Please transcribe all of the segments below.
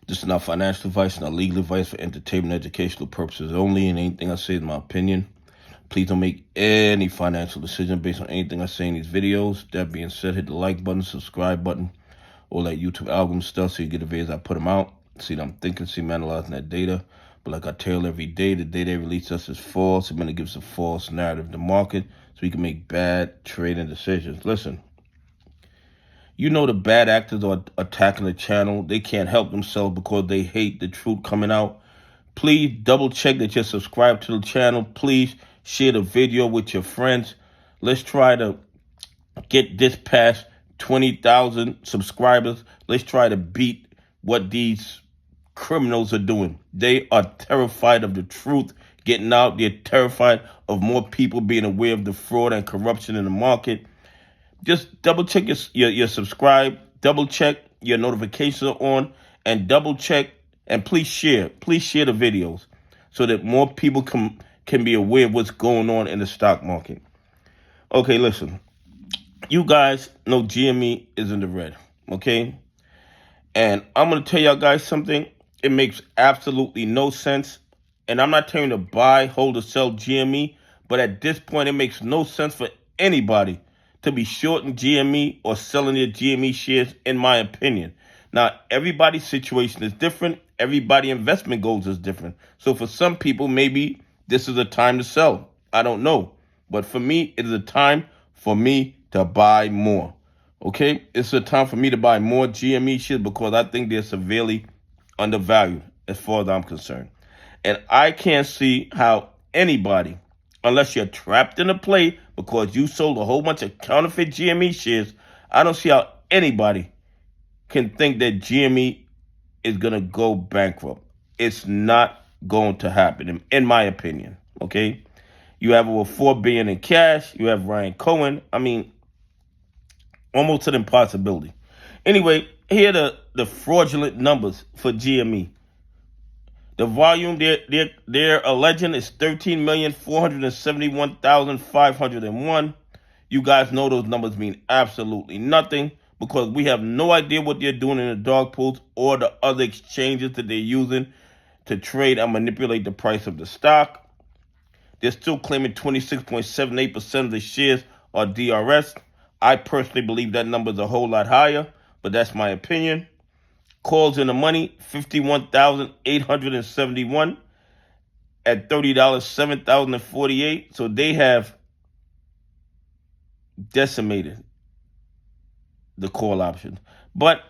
This is not financial advice, not legal advice, for entertainment, educational purposes only, and anything I say is my opinion. Please don't make any financial decision based on anything I say in these videos. That being said, hit the like button, subscribe button, all that YouTube algorithm stuff so you get the videos I put them out. See what I'm thinking, see me analyzing that data. But like I tell every day, the data they release us is false. It's going to give us a false narrative in the market so we can make bad trading decisions. Listen, you know the bad actors are attacking the channel. They can't help themselves because they hate the truth coming out. Please double check that you're subscribed to the channel. Please share the video with your friends. Let's try to get this past 20,000 subscribers. Let's try to beat what these criminals are doing. They are terrified of the truth getting out. They're terrified of more people being aware of the fraud and corruption in the market. Just double check your subscribe, double check your notifications are on, and double check and please share the videos so that more people can be aware of what's going on in the stock market. Okay, listen, you guys know GME is in the red, okay? And I'm going to tell y'all guys something. It makes absolutely no sense. And I'm not telling you to buy, hold, or sell GME, but at this point, it makes no sense for anybody to be shorting GME or selling their GME shares, in my opinion. Now, everybody's situation is different. Everybody's investment goals is different. So for some people, maybe this is a time to sell. I don't know. But for me, it is a time for me to buy more. Okay? It's a time for me to buy more GME shares because I think they're severely undervalued as far as I'm concerned. And I can't see how anybody, unless you're trapped in a play because you sold a whole bunch of counterfeit GME shares, I don't see how anybody can think that GME is going to go bankrupt. It's not going to happen, in my opinion, okay? You have over $4 billion in cash. You have Ryan Cohen. I mean, almost an impossibility. Anyway, here are the fraudulent numbers for GME. The volume they're alleging is 13,471,501. You guys know those numbers mean absolutely nothing because we have no idea what they're doing in the dog pools or the other exchanges that they're using to trade and manipulate the price of the stock. They're still claiming 26.78% of the shares are DRS. I personally believe that number is a whole lot higher, but that's my opinion. Calls in the money, 51,871 at $30, 7,048. So they have decimated the call options. But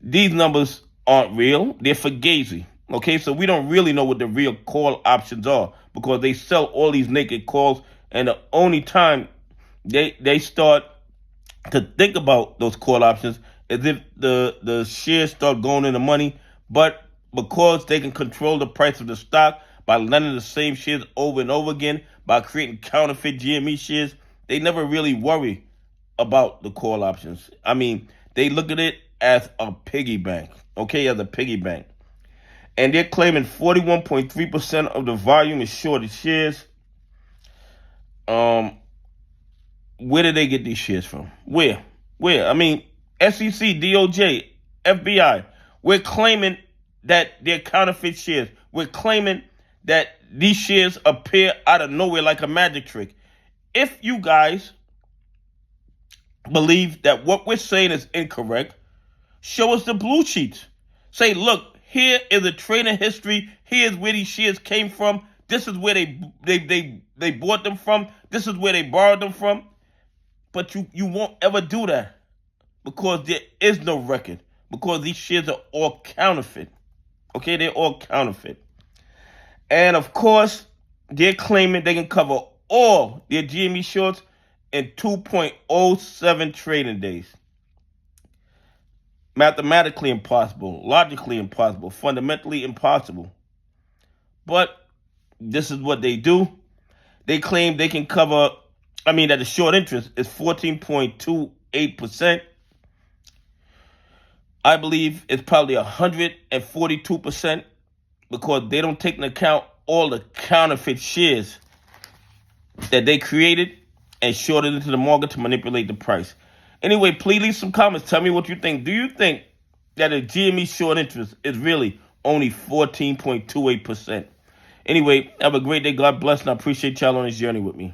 these numbers aren't real. They're fugazi. Okay, so we don't really know what the real call options are because they sell all these naked calls, and the only time they start to think about those call options is if the shares start going in the money. But because they can control the price of the stock by lending the same shares over and over again, by creating counterfeit GME shares, they never really worry about the call options. I mean, they look at it as a piggy bank, okay, as a piggy bank. And they're claiming 41.3% of the volume is shorted shares. Where did they get these shares from? Where? I mean, SEC, DOJ, FBI, we're claiming that they're counterfeit shares. We're claiming that these shares appear out of nowhere like a magic trick. If you guys believe that what we're saying is incorrect, show us the blue sheets. Say, look, here is a trading history. Here's where these shares came from. This is where they bought them from. This is where they borrowed them from. But you won't ever do that because there is no record, because these shares are all counterfeit. Okay, they're all counterfeit. And of course, they're claiming they can cover all their GME shorts in 2.07 trading days. Mathematically impossible, logically impossible, fundamentally impossible. But this is what they do. They claim they can cover, that the short interest is 14.28%. I believe it's probably 142% because they don't take into account all the counterfeit shares that they created and shorted into the market to manipulate the price. Anyway, please leave some comments. Tell me what you think. Do you think that a GME short interest is really only 14.28%. Anyway, have a great day. God bless, and I appreciate y'all on this journey with me.